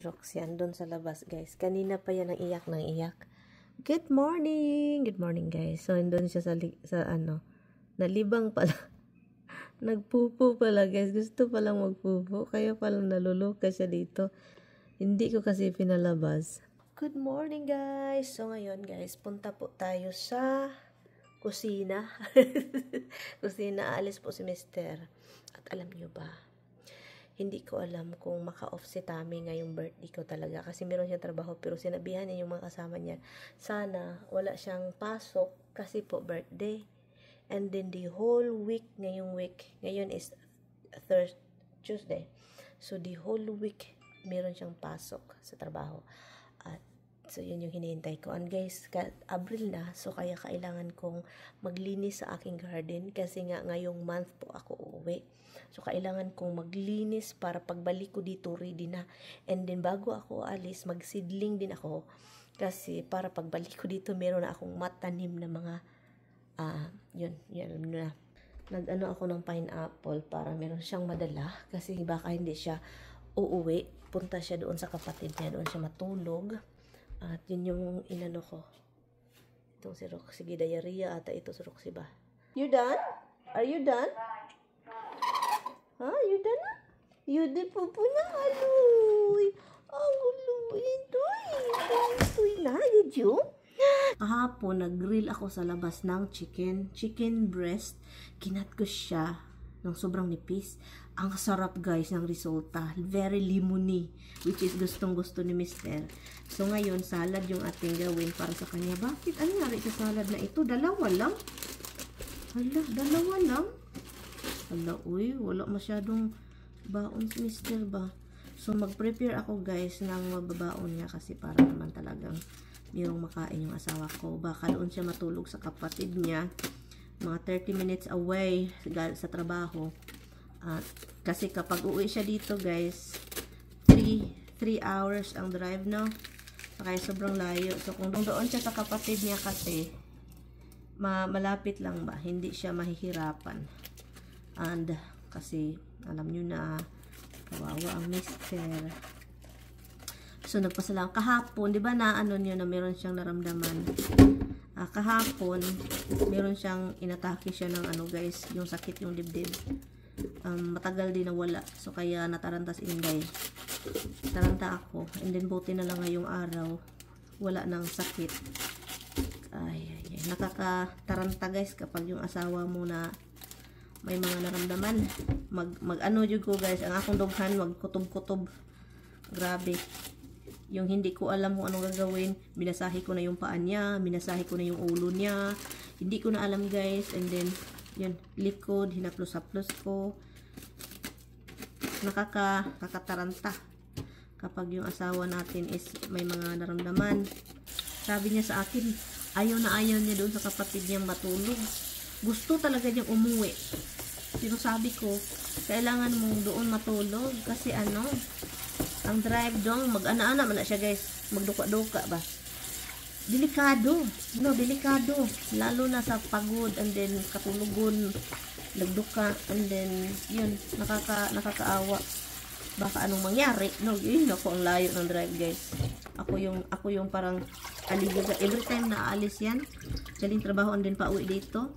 Roxy andun sa labas, guys. Kanina pa yan ang iyak ng iyak. Good morning! Good morning, guys. So, andun siya sa nalibang pala. Nagpupo pala, guys. Gusto palang magpupo. Kaya palang naluluka siya dito. Hindi ko kasi pinalabas. Good morning, guys. So, ngayon, guys, punta po tayo sa kusina. Kusina, alis po si Mister. At alam nyo ba, hindi ko alam kung maka-off si Tami ngayong birthday ko talaga. Kasi meron siyang trabaho, pero sinabihan niya yung mga kasama niya, sana wala siyang pasok kasi po birthday. And then the whole week, ngayon is Tuesday. So the whole week, meron siyang pasok sa trabaho. At so yun yung hinihintay ko. And guys, April na, so kaya kailangan kong maglinis sa aking garden kasi nga ngayong month po ako uuwi. So kailangan kong maglinis para pagbalik ko dito ready na. And then bago ako alis, magsidling din ako kasi para pagbalik ko dito meron na akong matanim na mga yun na. Nag-ano ako ng pineapple para meron siyang madala kasi baka hindi siya uuwi. Punta siya doon sa kapatid niya, doon siya matulog. At yun yung inano ko. Itong si Roxy, diarrhea ata ito si Roxy ba? You done? Are you done? Ha? You done na? You di po na, aluy. Ang aluy. Ito'y na, did you? Kahapon, nag-grill ako sa labas ng chicken breast. Kinat ko siya ng sobrang nipis. Ang sarap, guys, ng resulta. Very lemony, which is gustong-gusto ni Mister. So, ngayon, salad yung ating gawin para sa kanya. Bakit? Ano nangyari sa salad na ito? Dalawa lang? Hala, dalawa lang? Hala, uy, wala masyadong baon si Mister ba? So, mag-prepare ako, guys, ng mababaon niya kasi para naman talagang mayroong makain yung asawa ko. Baka doon siya matulog sa kapatid niya. Mga 30 minutes away sa trabaho. Kasi kapag uwi siya dito, guys, 3 hours ang drive, no? Kaya sobrang layo. So, kung doon siya sa kapatid niya kasi, malapit lang ba? Hindi siya mahihirapan. And, kasi, alam nyo na, kawawa ang Mister. So, nagpasalamat. Kahapon, di ba na ano nyo na meron siyang naramdaman? Kahapon, meron siyang inatake siya ng ano, guys, yung sakit yung dibdib. Matagal din nawala. So, kaya nataranta si Inday. Taranta ako. And then, buti na lang ngayong araw, wala nang sakit. Ay. Nakakataranta, guys, kapag yung asawa mo na may mga naramdaman. Mag-ano yun ko, guys. Ang akong dughan, magkutob-kutob. Grabe. Yung hindi ko alam kung anong gagawin. Minasahe ko na yung paan niya. Minasahe ko na yung ulo niya. Hindi ko na alam, guys. And then, yun, likod, hinaplos-haplos ko. Nakakataranta kapag yung asawa natin is may mga naramdaman. Sabi niya sa akin, ayaw na ayaw niya doon sa kapatid niyang matulog. Gusto talaga niyang umuwi. Pero sabi ko, kailangan mong doon matulog kasi ano, ang drive doon, mag-ana-ana man na siya, guys. Magduka-duka ba? Delikado. No, delikado. Lalo na sa pagod and then katulugon, nagduka and then yun, nakakaawa. Baka anong mangyari? No, yun ako ang layo ng drive, guys. Ako yung parang aligaga. Every time na aalis yan, galing trabaho and then pauwi dito.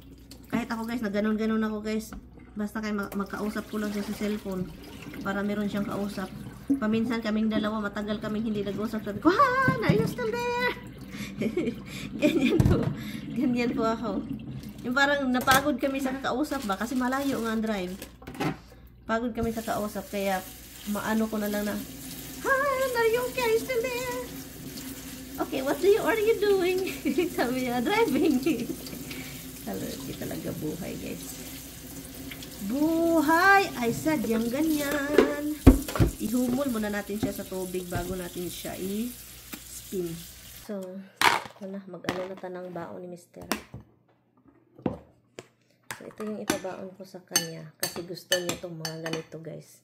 Kahit ako, guys, naganon-ganon ako, guys. Basta kayo magkausap ko lang siya sa cellphone para meron siyang kausap. Paminsan kaming dalawa, matagal kaming hindi nag-usap. Sabi ko, ha! Are you still there? Ganyan po ako. Yung parang napagod kami sa kakausap ba? Kasi malayo nga ang drive. Pagod kami sa kausap. Kaya maano ko na lang na, hi, are you okay? Are you still there? Okay, what are you doing? Sabi niya, driving. Talaga buhay, guys. Buhay ay sadyang ganyan. Ihumol muna natin siya sa tubig bago natin siya i-spin. So, mag-ano na tanang baon ni Mister. So, ito yung ipabaon ko sa kanya. Kasi gusto niya itong mga ganito, guys.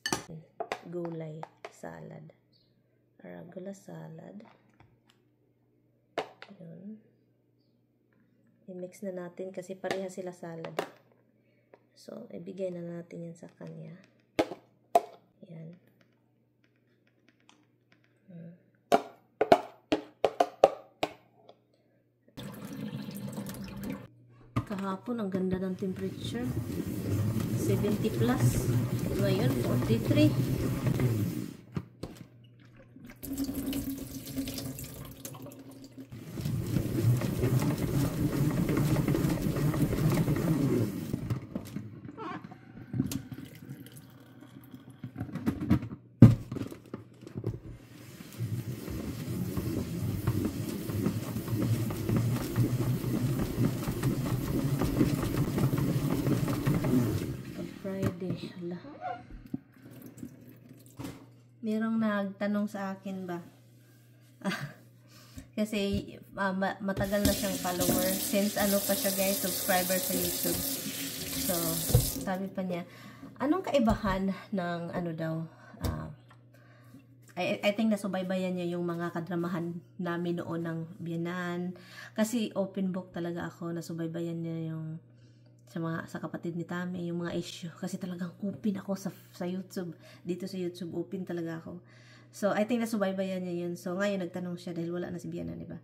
Gulay, salad. Arugula salad. Yun. I-mix na natin kasi pareha sila salad. So, ibigay na natin yan sa kanya. Yan. kahapon, ang ganda ng temperature. 70 plus. Ngayon, 43. Friday, hala. Merong nagtanong sa akin ba? Kasi matagal na siyang follower. Since ano pa siya guys, subscriber sa YouTube. So, sabi pa niya, anong kaibahan ng ano daw? I think nasubaybayan niya yung mga kadramahan namin noon ng biyanan. Kasi open book talaga ako. Nasubaybayan niya yung sa kapatid ni Tami, yung mga issue. Kasi talagang open ako sa YouTube. Dito sa YouTube, open talaga ako. So, I think nasubaybayan niya yun. So, ngayon nagtanong siya dahil wala na si Bianan, di ba?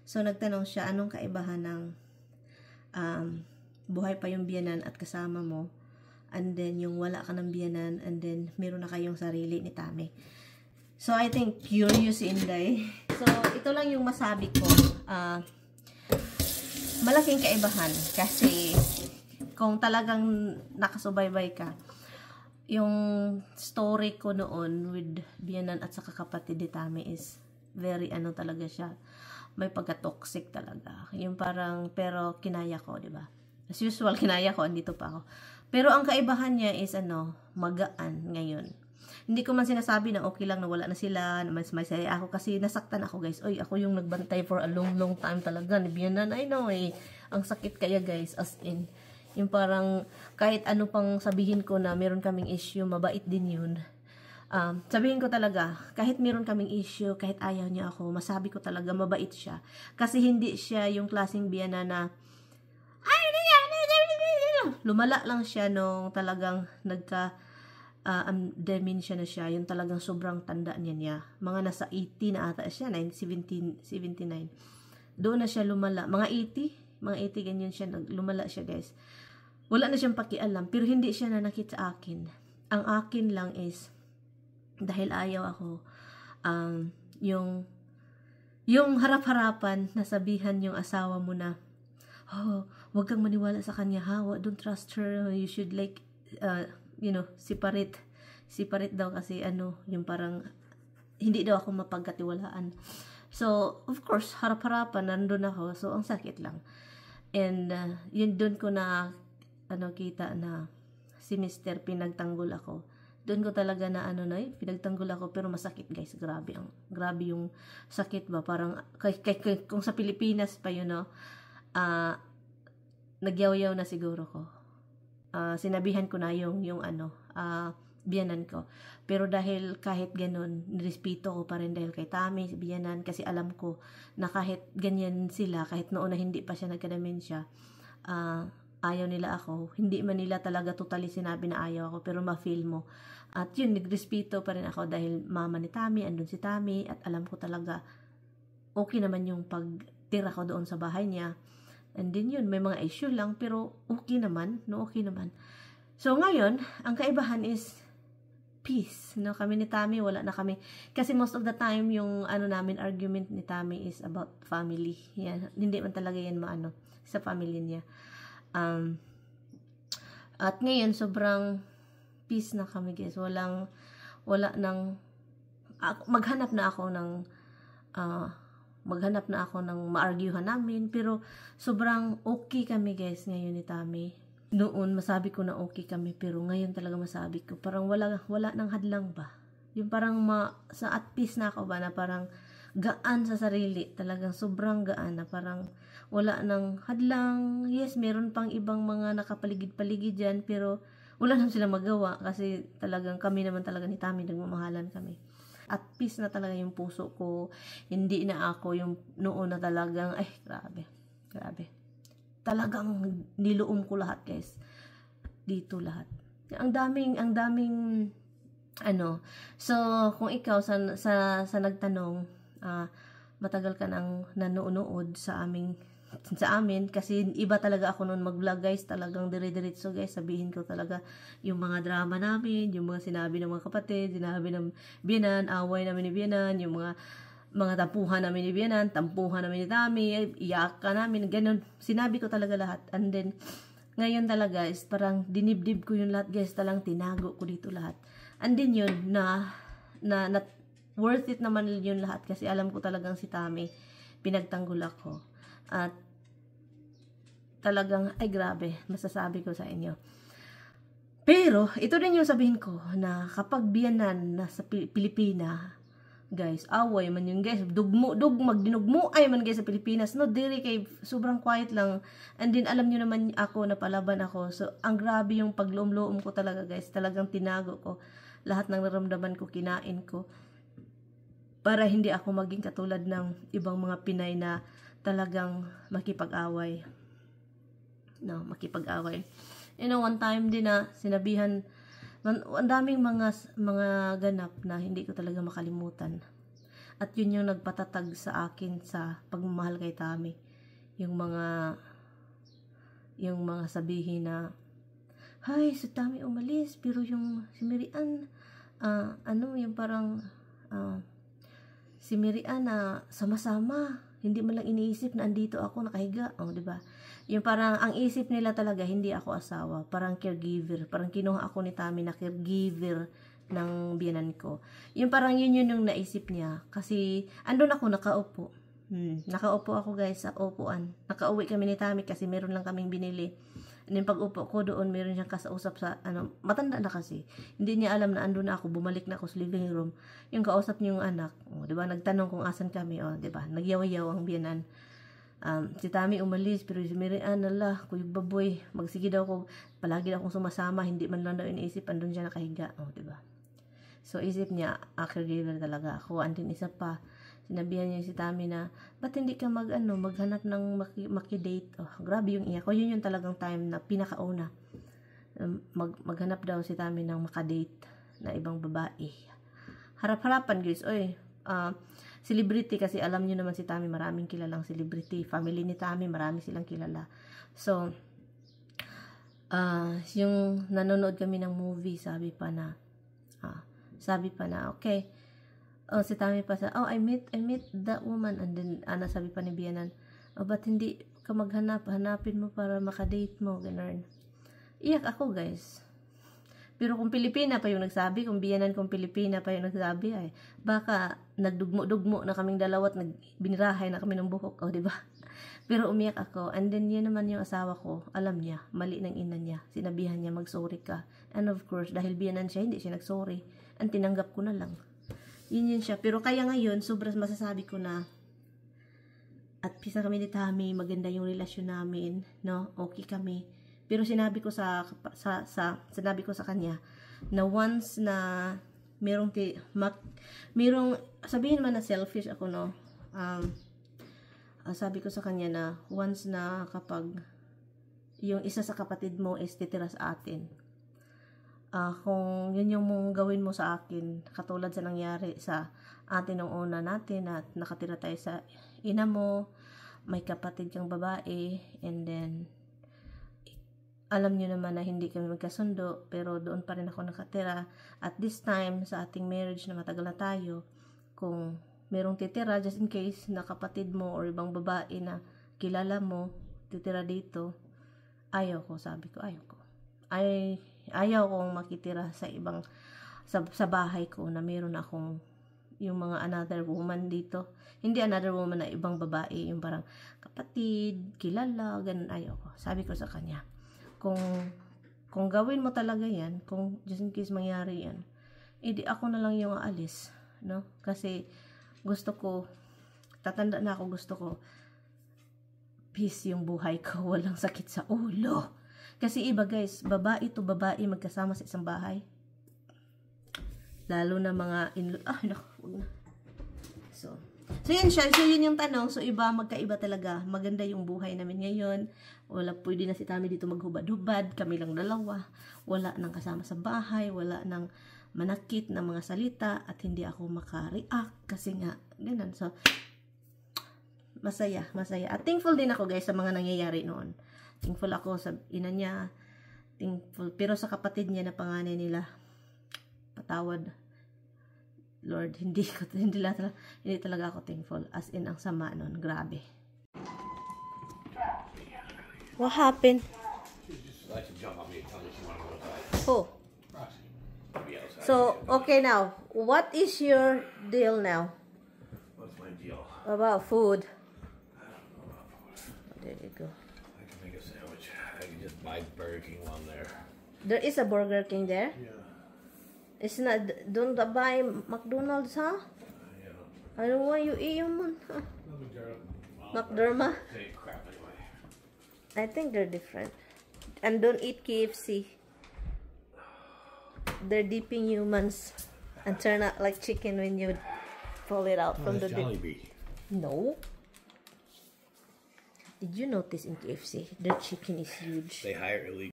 So, nagtanong siya, anong kaibahan ng buhay pa yung biyanan at kasama mo, and then yung wala ka ng biyanan, and then meron na kayong sarili ni Tami. So, I think curious si Inday. So, ito lang yung masabi ko. Malaking kaibahan kasi kung talagang nakasubaybay ka, yung story ko noon with biyanan at saka kapatid ni Tami is very ano talaga siya. May pagka-toxic talaga. Yung parang, pero kinaya ko, di ba? As usual, kinaya ko, andito pa ako. Pero ang kaibahan niya is ano, magaan ngayon. Hindi ko man sinasabi na okay lang na wala na sila, na mas masaya ako kasi nasaktan ako guys. Oy, ako yung nagbantay for a long time talaga ni Bianan. I know eh. Ang sakit kaya guys, as in. Yung parang kahit ano pang sabihin ko na meron kaming issue, mabait din yun. Sabihin ko talaga, kahit meron kaming issue, kahit ayaw niya ako, masabi ko talaga mabait siya. Kasi hindi siya yung klaseng Bianan na lumala lang siya nung talagang dementia na siya, yung talagang sobrang tanda niya. Mga nasa 80 na ata siya, 79. Doon na siya lumala. Mga 80 ganyan siya, lumala siya guys. Wala na siyang pakialam, pero hindi siya nanakit sa akin. Ang akin lang is, dahil ayaw ako, yung harap-harapan, nasabihan yung asawa mo na, oh, wag kang maniwala sa kanya ha, don't trust her, you should like, separate daw kasi yung parang hindi daw ako mapagkatiwalaan. So, of course, harap-harapan nandun ako. So, ang sakit lang. And yun doon ko na kita na si Mr. pinagtanggol ako. Doon ko talaga na pinagtanggol ako, pero masakit guys. Grabe yung sakit ba. Parang kung sa Pilipinas pa yun, nagyaw-yaw na siguro ko. Sinabihan ko na yung biyanan ko. Pero dahil kahit ganun, nirespeto ko pa rin dahil kay Tami, biyanan, kasi alam ko na kahit ganyan sila, kahit noon na hindi pa siya nagka-dementia, ayaw nila ako. Hindi man nila talaga totally sinabi na ayaw ako, pero ma-feel mo. At yun, nagrespeto pa rin ako dahil mama ni Tami, andun si Tami, at alam ko talaga okay naman yung pagtira ko doon sa bahay niya. And then yun, may mga issue lang, pero okay naman, okay naman. So ngayon, ang kaibahan is peace, kami ni Tami, wala na kami, kasi most of the time, yung namin, argument ni Tami is about family, yan, hindi man talaga yan sa family niya. At ngayon, sobrang peace na kami guys, wala nang, maghanap na ako ng ma-arguehan namin, pero sobrang okay kami guys ngayon ni Tami. Noon masabi ko na okay kami, pero ngayon talaga masabi ko parang wala nang hadlang ba. Yung parang sa at peace na ako ba, na parang gaan sa sarili, talagang sobrang gaan na parang wala nang hadlang. Yes, meron pang ibang mga nakapaligid-paligid dyan, pero wala nang silang magawa kasi talagang kami naman talaga ni Tami, nagmamahalan kami. At peace na talaga yung puso ko. Hindi na ako yung noon na talagang, ay, grabe. Talagang niluom ko lahat, guys. Dito lahat. Ang daming, So, kung ikaw, sa nagtanong, matagal ka nang nanonood sa aming sa amin, kasi iba talaga ako noon mag-vlog guys, talagang dire-diretso guys, sabihin ko talaga yung mga drama namin, yung mga sinabi ng mga kapatid, sinabi ng biyanan, away namin ni biyanan, yung mga tampuhan namin ni biyanan, tampuhan namin ni Tami, iyakan namin, ganun, sinabi ko talaga lahat. And then ngayon talaga is parang dinibdib ko yung lahat guys, talang tinago ko dito lahat. And then yun na worth it naman yun lahat, kasi alam ko talagang si Tami pinagtanggol ako. At talagang, ay grabe, masasabi ko sa inyo. Pero, ito din yung sabihin ko, na kapag biyanan na sa Pilipina, guys, away man yun guys, magdinugmo ay man guys sa Pilipinas, no, diri kay sobrang quiet lang. And then, alam nyo naman ako, napalaban ako. So, ang grabe yung pagloom-loom ko talaga guys, talagang tinago ko. Lahat ng naramdaman ko, kinain ko. Para hindi ako maging katulad ng ibang mga Pinay na talagang makipag-away. No, makipag-away. You know, one time din na sinabihan, ang daming mga ganap na hindi ko talaga makalimutan. At yun yung nagpatatag sa akin sa pagmamahal kay Tami. Yung mga sabihin na, "Hay, si Tami umalis, pero yung si Mirian, yung parang, si Mirian na sama-sama, hindi man lang iniisip na andito ako nakahiga." Oh, 'di ba? Yung parang ang isip nila talaga hindi ako asawa, parang caregiver. Parang kinuha ako ni Tami na caregiver ng biyanan ko. Yung parang yun yung naisip niya, kasi andun ako nakaupo. Nakaupo ako guys sa upuan. Nakauwi kami ni Tami kasi meron lang kaming binili. And then pag upo ko doon, meron siyang kasausap sa matanda na kasi. Hindi niya alam na andun na ako, bumalik na ako sa living room. Yung kausap niya yung anak, oh, 'di ba? Nagtanong kung asan kami, oh, 'di ba? Nagyaw-yaw ang biyanan. Si Tami umalis, pero si Mirian, kuya baboy, magsige daw ko, palagi daw akong sumasama, hindi man lang daw iniisip, andun siya nakahiga, oh, 'di ba? So isip niya, caregiver talaga ako. And then isa pa, sinabihan niya si Tami na, "Ba't hindi ka maghanap ng makidate?" Oh, grabe yung iyak ko. Yun yung talagang time na pinakauna. Maghanap daw si Tami ng makadate na ibang babae. Harap-harapan guys, oy. Celebrity, kasi alam niyo naman si Tami, maraming kilalang celebrity. Family ni Tami, marami silang kilala. So, yung nanonood kami ng movie, sabi pa na, okay, si Tami pa sa, I met that woman. And then, sabi pa ni Bianan, ba't hindi ka hanapin mo para makadate mo, ganun. Iyak ako guys. Pero kung Pilipina pa yung nagsabi, kung biyanan kung Pilipina pa yung nagsabi, ay baka nagdugmo-dugmo na kaming dalawa at binirahay na kami ng buhok, di ba? Pero umiyak ako. And then yun naman yung asawa ko, alam niya, mali ng ina niya. Sinabihan niya, "Mag-sorry ka." And of course, dahil biyanan siya, hindi siya nag-sorry. And tinanggap ko na lang. Yun siya. Pero kaya ngayon, sobrang masasabi ko na, at pisa kami ni Tami, maganda yung relasyon namin, no? Okay kami. Pero sinabi ko sinabi ko sa kanya na once na merong sabihin man na selfish ako, no. Sabi ko sa kanya na once na kapag yung isa sa kapatid mo is titira sa atin, kung yun yung mong gawin mo sa akin, katulad sa nangyari sa atin nung una natin at nakatira tayo sa ina mo, may kapatid kang babae, and then alam nyo naman na hindi kami magkasundo, pero doon pa rin ako nakatira. At this time, sa ating marriage na matagal na tayo, kung merong titira, just in case na kapatid mo or ibang babae na kilala mo, titira dito, ayaw ko, sabi ko, ayaw ko. Ayaw kong makitira sa ibang, sa bahay ko na meron akong yung mga another woman dito. Hindi another woman na ibang babae, yung parang kapatid, kilala, ganun, ayaw ko. Sabi ko sa kanya, kung gawin mo talaga yan, kung just in case mangyari yan, edi ako na lang yung aalis, no? Kasi gusto ko, tatanda na ako, gusto ko peace yung buhay ko, walang sakit sa ulo. Kasi iba guys, babae to babae magkasama sa isang bahay, lalo na mga wag na. So yun siya. So yun yung tanong. So iba, magkaiba talaga. Maganda yung buhay namin ngayon. Pwede na si Tami dito maghubad-hubad. Kami lang dalawa. Wala nang kasama sa bahay. Wala nang manakit na mga salita. At hindi ako maka-react. Kasi nga, ganun. So, masaya. At thankful din ako guys sa mga nangyayari noon. Thankful ako sa ina niya. Thankful. Pero sa kapatid niya na panganay nila, patawad. Lord, hindi talaga ako thankful. As in, ang sama noon. Grabe. What happened? She just likes to jump on me and tell me she wants to go outside. Oh. Roxy. Be outside. So, okay now. What is your deal now? What's my deal? About food. I don't know about food. There you go. I can make a sandwich. I can just buy Burger King one there. There is a Burger King there? Yeah. It's not, don't buy McDonald's, huh? Yeah. I don't want you eat your man. Nothing girl. McDermott? They ain't crap anyway. I think they're different. And don't eat KFC. They're dipping humans and turn out like chicken when you pull it out from the dip. Jollibee. No. Did you notice in KFC, their chicken is huge? They hire illegal.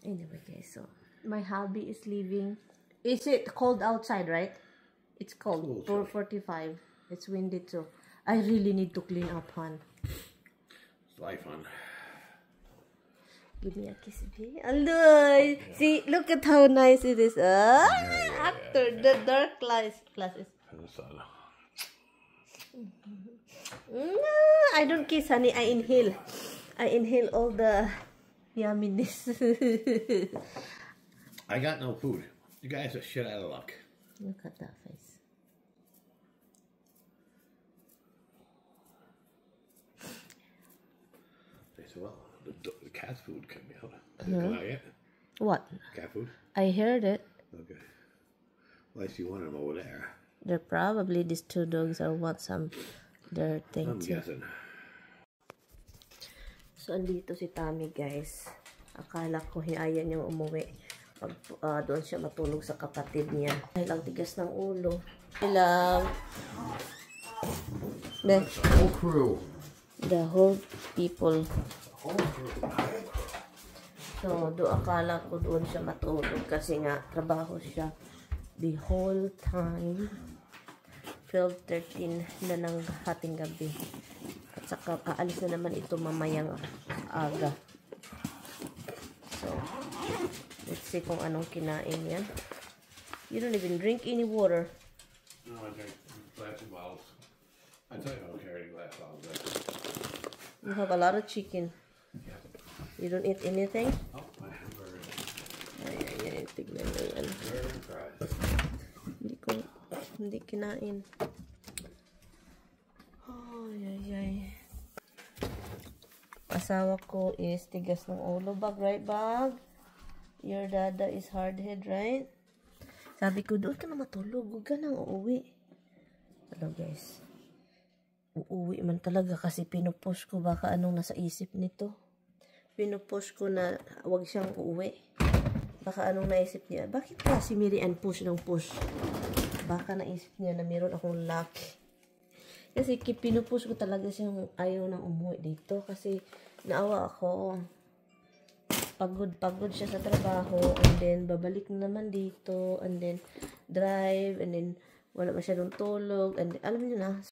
Anyway guys, so my hubby is leaving. Is it cold outside, right? It's cold. 4:45. It's windy too. I really need to clean up, hon. It's life, hon. Give me a kiss, baby. Alloy! See, look at how nice it is. After the dark glasses. No, I don't kiss, honey. I inhale. I inhale all the yumminess. I got no food. You guys are shit out of luck. Look at that face. They said, well, the cat's food came out. Can I get What? cat food? I heard it. Okay. Well, I see one of them over there. They're probably these two dogs or want some their thing I'm too. guessing. So, andito si Tommy, guys. Akala ko hiaya niyang umuwi. Pag doon siya matulog sa kapatid niya. Dahil ang tigas ng ulo. I love The whole crew. the whole people. So, akala ko doon siya matulog kasi nga trabaho siya the whole time. 12:13 na ng hating gabi. At saka aalis na naman ito mamayang aga. So, let's see kung anong kinain niya. You don't even drink any water. No, I drink plastic bottles. I tell you, I don't carry any glass bottles. You have a lot of chicken. Yeah. You don't eat anything? Oh, my hamburger. Ay, tignan mo yan. Burger and fries. Hindi kinain. Ay. Asawa ko is tigas ng ulo. Bag, right, bag? Your dada is hardhead, right? Sabi ko, doon ka na matulog. Huwag ka nang uuwi. Hello, guys. Uuwi man talaga kasi pinupush ko baka anong nasa isip nito. Pinupush ko na huwag siyang uuwi. Baka anong naisip niya. Bakit pa si Mary Ann push ng push? Baka naisip niya na meron akong luck. Kasi pinupush ko talaga siyang ayaw nang umuwi dito. Kasi naawa ako. Pagod siya sa trabaho. And then babalik na naman dito. And then drive. And then wala masyadong tulog. And then, alam niyo na,